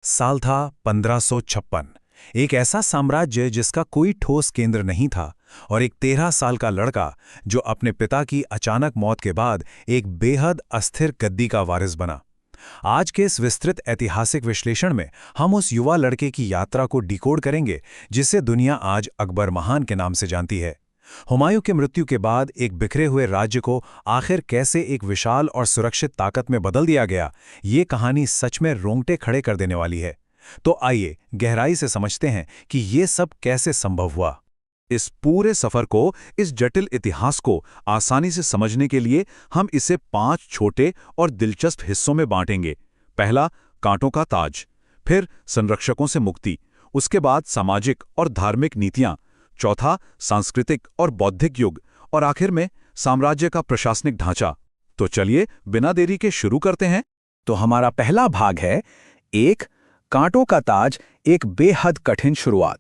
साल था 1556। एक ऐसा साम्राज्य जिसका कोई ठोस केंद्र नहीं था और एक 13 साल का लड़का जो अपने पिता की अचानक मौत के बाद एक बेहद अस्थिर गद्दी का वारिस बना। आज के इस विस्तृत ऐतिहासिक विश्लेषण में हम उस युवा लड़के की यात्रा को डिकोड करेंगे जिसे दुनिया आज अकबर महान के नाम से जानती है। हुमायूं की मृत्यु के बाद एक बिखरे हुए राज्य को आखिर कैसे एक विशाल और सुरक्षित ताकत में बदल दिया गया, ये कहानी सच में रोंगटे खड़े कर देने वाली है। तो आइए गहराई से समझते हैं कि ये सब कैसे संभव हुआ। इस पूरे सफर को, इस जटिल इतिहास को आसानी से समझने के लिए हम इसे 5 छोटे और दिलचस्प हिस्सों में बांटेंगे। पहला, कांटों का ताज। फिर संरक्षकों से मुक्ति। उसके बाद सामाजिक और धार्मिक नीतियां। चौथा, सांस्कृतिक और बौद्धिक युग। और आखिर में साम्राज्य का प्रशासनिक ढांचा। तो चलिए बिना देरी के शुरू करते हैं। तो हमारा पहला भाग है एक, कांटों का ताज, एक बेहद कठिन शुरुआत।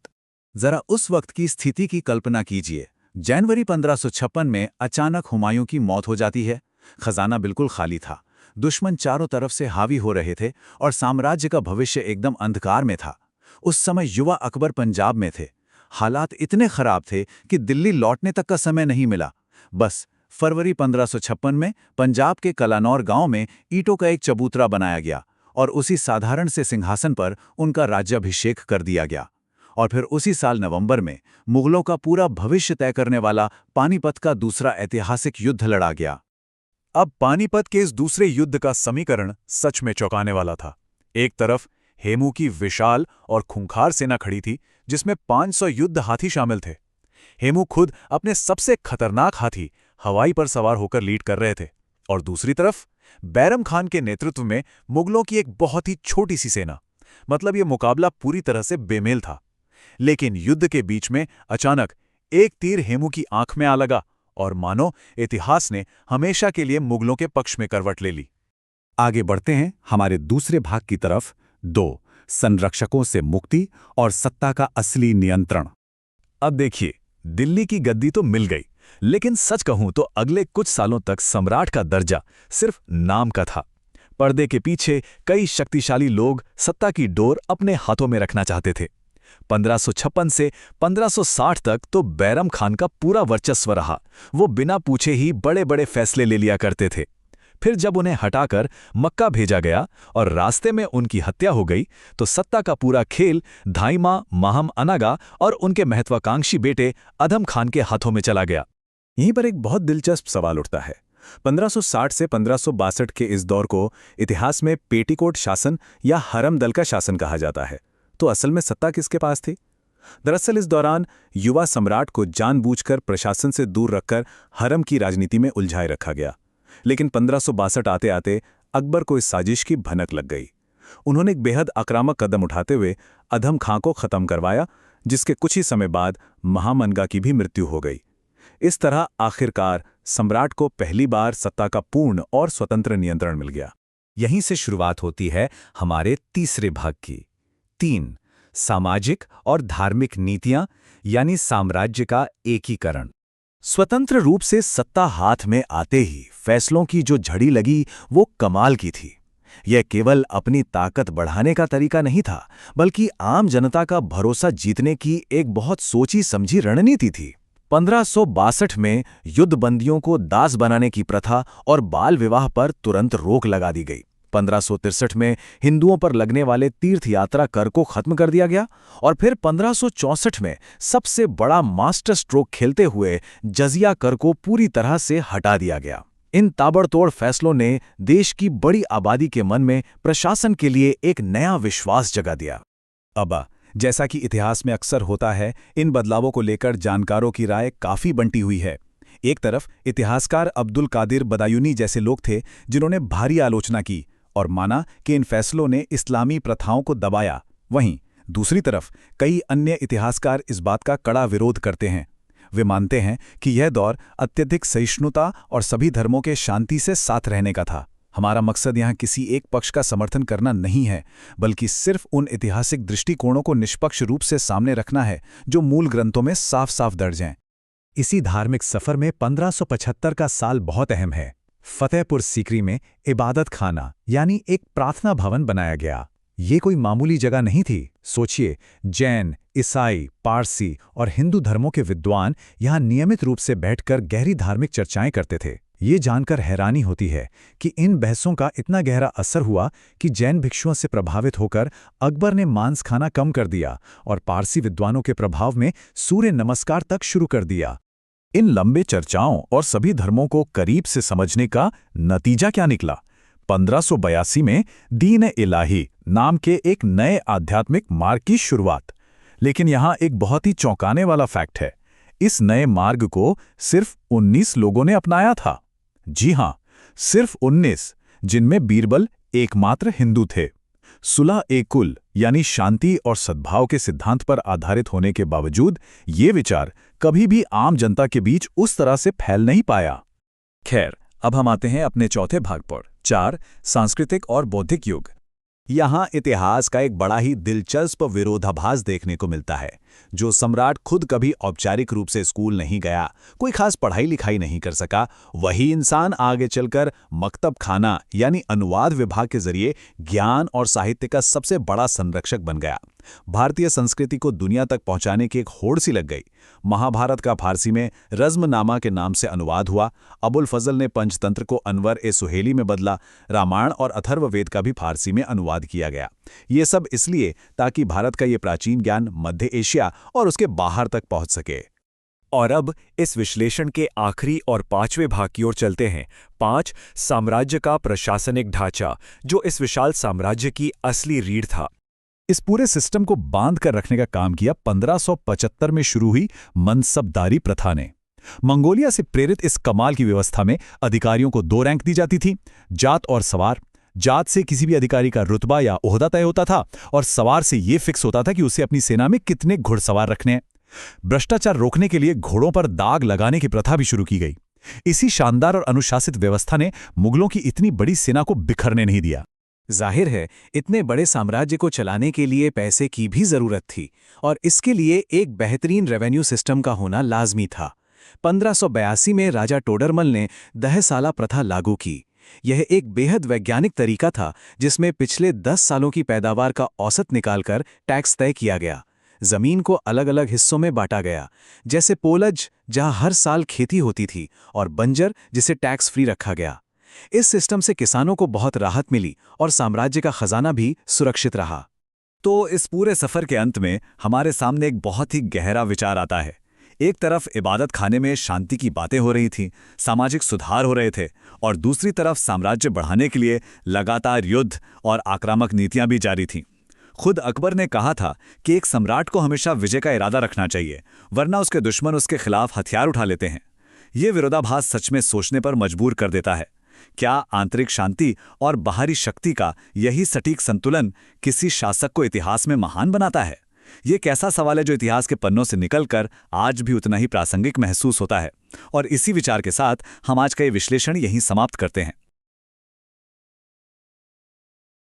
जरा उस वक्त की स्थिति की कल्पना कीजिए। जनवरी 1556 में अचानक हुमायूं की मौत हो जाती है। खजाना बिल्कुल खाली था, दुश्मन चारों तरफ से हावी हो रहे थे और साम्राज्य का भविष्य एकदम अंधकार में था। उस समय युवा अकबर पंजाब में थे। हालात इतने खराब थे कि दिल्ली लौटने तक का समय नहीं मिला। बस फरवरी 1556 में पंजाब के कलानौर गांव में ईंटों का एक चबूतरा बनाया गया और उसी साधारण से सिंहासन पर उनका राज्याभिषेक कर दिया गया। और फिर उसी साल नवंबर में मुगलों का पूरा भविष्य तय करने वाला पानीपत का दूसरा ऐतिहासिक युद्ध लड़ा गया। अब पानीपत के इस दूसरे युद्ध का समीकरण सच में चौंकाने वाला था। एक तरफ हेमू की विशाल और खूंखार सेना खड़ी थी जिसमें 500 युद्ध हाथी शामिल थे। हेमू खुद अपने सबसे खतरनाक हाथी हवाई पर सवार होकर लीड कर रहे थे। और दूसरी तरफ बैरम खान के नेतृत्व में मुगलों की एक बहुत ही छोटी सी सेना। मतलब यह मुकाबला पूरी तरह से बेमेल था। लेकिन युद्ध के बीच में अचानक एक तीर हेमू की आंख में आ लगा और मानो इतिहास ने हमेशा के लिए मुगलों के पक्ष में करवट ले ली। आगे बढ़ते हैं हमारे दूसरे भाग की तरफ। 2, संरक्षकों से मुक्ति और सत्ता का असली नियंत्रण। अब देखिए, दिल्ली की गद्दी तो मिल गई, लेकिन सच कहूं तो अगले कुछ सालों तक सम्राट का दर्जा सिर्फ नाम का था। पर्दे के पीछे कई शक्तिशाली लोग सत्ता की डोर अपने हाथों में रखना चाहते थे। 1556 से 1560 तक तो बैरम खान का पूरा वर्चस्व रहा। वो बिना पूछे ही बड़े बड़े फैसले ले लिया करते थे। फिर जब उन्हें हटाकर मक्का भेजा गया और रास्ते में उनकी हत्या हो गई, तो सत्ता का पूरा खेल धाइमा माहम अनागा और उनके महत्वाकांक्षी बेटे अधम खान के हाथों में चला गया। यहीं पर एक बहुत दिलचस्प सवाल उठता है। 1560 से 1562 के इस दौर को इतिहास में पेटीकोट शासन या हरम दल का शासन कहा जाता है। तो असल में सत्ता किसके पास थी? दरअसल इस दौरान युवा सम्राट को जानबूझकर प्रशासन से दूर रखकर हरम की राजनीति में उलझाए रखा गया। लेकिन 1562 आते आते अकबर को इस साजिश की भनक लग गई। उन्होंने एक बेहद आक्रामक कदम उठाते हुए अधम खां को खत्म करवाया, जिसके कुछ ही समय बाद महामनगा की भी मृत्यु हो गई। इस तरह आखिरकार सम्राट को पहली बार सत्ता का पूर्ण और स्वतंत्र नियंत्रण मिल गया। यहीं से शुरुआत होती है हमारे तीसरे भाग की। 3, सामाजिक और धार्मिक नीतियां यानी साम्राज्य का एकीकरण। स्वतंत्र रूप से सत्ता हाथ में आते ही फैसलों की जो झड़ी लगी वो कमाल की थी। यह केवल अपनी ताकत बढ़ाने का तरीका नहीं था, बल्कि आम जनता का भरोसा जीतने की एक बहुत सोची समझी रणनीति थी। 1562 में युद्धबंदियों को दास बनाने की प्रथा और बाल विवाह पर तुरंत रोक लगा दी गई। 1563 में हिंदुओं पर लगने वाले तीर्थ यात्रा कर को खत्म कर दिया गया और फिर 1564 में सबसे बड़ा मास्टर स्ट्रोक खेलते हुए जजिया कर को पूरी तरह से हटा दिया गया। इन ताबड़तोड़ फैसलों ने देश की बड़ी आबादी के मन में प्रशासन के लिए एक नया विश्वास जगा दिया। अब जैसा कि इतिहास में अक्सर होता है, इन बदलावों को लेकर जानकारों की राय काफी बंटी हुई है। एक तरफ इतिहासकार अब्दुल कादिर बदायूनी जैसे लोग थे जिन्होंने भारी आलोचना की और माना कि इन फैसलों ने इस्लामी प्रथाओं को दबाया। वहीं दूसरी तरफ कई अन्य इतिहासकार इस बात का कड़ा विरोध करते हैं। वे मानते हैं कि यह दौर अत्यधिक सहिष्णुता और सभी धर्मों के शांति से साथ रहने का था। हमारा मकसद यहाँ किसी एक पक्ष का समर्थन करना नहीं है, बल्कि सिर्फ उन ऐतिहासिक दृष्टिकोणों को निष्पक्ष रूप से सामने रखना है जो मूल ग्रंथों में साफ साफ दर्ज हैं। इसी धार्मिक सफर में 1575 का साल बहुत अहम है। फतेहपुर सीकरी में इबादत खाना यानी एक प्रार्थना भवन बनाया गया। ये कोई मामूली जगह नहीं थी। सोचिए, जैन, ईसाई, पारसी और हिंदू धर्मों के विद्वान यहाँ नियमित रूप से बैठकर गहरी धार्मिक चर्चाएं करते थे। ये जानकर हैरानी होती है कि इन बहसों का इतना गहरा असर हुआ कि जैन भिक्षुओं से प्रभावित होकर अकबर ने मांस खाना कम कर दिया और पारसी विद्वानों के प्रभाव में सूर्य नमस्कार तक शुरू कर दिया। इन लंबे चर्चाओं और सभी धर्मों को करीब से समझने का नतीजा क्या निकला? 1582 में दीन-ए-इलाही नाम के एक नए आध्यात्मिक मार्ग की शुरुआत। लेकिन यहाँ एक बहुत ही चौंकाने वाला फैक्ट है। इस नए मार्ग को सिर्फ 19 लोगों ने अपनाया था। जी हां, सिर्फ 19, जिनमें बीरबल एकमात्र हिंदू थे। सुलह-ए-कुल यानी शांति और सद्भाव के सिद्धांत पर आधारित होने के बावजूद ये विचार कभी भी आम जनता के बीच उस तरह से फैल नहीं पाया। खैर, अब हम आते हैं अपने चौथे भाग पर, 4 सांस्कृतिक और बौद्धिक युग। यहाँ इतिहास का एक बड़ा ही दिलचस्प विरोधाभास देखने को मिलता है। जो सम्राट खुद कभी औपचारिक रूप से स्कूल नहीं गया, कोई खास पढ़ाई लिखाई नहीं कर सका, वही इंसान आगे चलकर मकतब खाना यानी अनुवाद विभाग के जरिए ज्ञान और साहित्य का सबसे बड़ा संरक्षक बन गया। भारतीय संस्कृति को दुनिया तक पहुंचाने की एक होड़ सी लग गई। महाभारत का फारसी में रज़्मनामा के नाम से अनुवाद हुआ। अबुल फजल ने पंचतंत्र को अनवर-ए-सुहेली में बदला। रामायण और अथर्ववेद का भी फारसी में अनुवाद किया गया। ये सब इसलिए ताकि भारत का ये प्राचीन ज्ञान मध्य एशिया और उसके बाहर तक पहुंच सके। और अब इस विश्लेषण के आखिरी और 5वें भाग की ओर चलते हैं। 5 साम्राज्य का प्रशासनिक ढांचा, जो इस विशाल साम्राज्य की असली रीढ़ था। इस पूरे सिस्टम को बांध कर रखने का काम किया 1575 में शुरू हुई मनसबदारी प्रथा ने। मंगोलिया से प्रेरित इस कमाल की व्यवस्था में अधिकारियों को 2 रैंक दी जाती थी, जात और सवार। जात से किसी भी अधिकारी का रुतबा या ओहदा तय होता था और सवार से ये फिक्स होता था कि उसे अपनी सेना में कितने घुड़सवार रखने हैं। भ्रष्टाचार रोकने के लिए घोड़ों पर दाग लगाने की प्रथा भी शुरू की गई। इसी शानदार और अनुशासित व्यवस्था ने मुगलों की इतनी बड़ी सेना को बिखरने नहीं दिया। जाहिर है, इतने बड़े साम्राज्य को चलाने के लिए पैसे की भी जरूरत थी और इसके लिए एक बेहतरीन रेवेन्यू सिस्टम का होना लाजमी था। 1582 में राजा टोडरमल ने दहसाला प्रथा लागू की। यह एक बेहद वैज्ञानिक तरीका था जिसमें पिछले 10 सालों की पैदावार का औसत निकालकर टैक्स तय किया गया। जमीन को अलग अलग हिस्सों में बांटा गया, जैसे पोलज जहां हर साल खेती होती थी और बंजर जिसे टैक्स फ्री रखा गया। इस सिस्टम से किसानों को बहुत राहत मिली और साम्राज्य का खजाना भी सुरक्षित रहा। तो इस पूरे सफर के अंत में हमारे सामने एक बहुत ही गहरा विचार आता है। एक तरफ इबादत खाने में शांति की बातें हो रही थीं, सामाजिक सुधार हो रहे थे, और दूसरी तरफ साम्राज्य बढ़ाने के लिए लगातार युद्ध और आक्रामक नीतियां भी जारी थीं। खुद अकबर ने कहा था कि एक सम्राट को हमेशा विजय का इरादा रखना चाहिए, वरना उसके दुश्मन उसके खिलाफ हथियार उठा लेते हैं। ये विरोधाभास सच में सोचने पर मजबूर कर देता है। क्या आंतरिक शांति और बाहरी शक्ति का यही सटीक संतुलन किसी शासक को इतिहास में महान बनाता है? ये कैसा सवाल है जो इतिहास के पन्नों से निकलकर आज भी उतना ही प्रासंगिक महसूस होता है। और इसी विचार के साथ हम आज का ये विश्लेषण यहीं समाप्त करते हैं।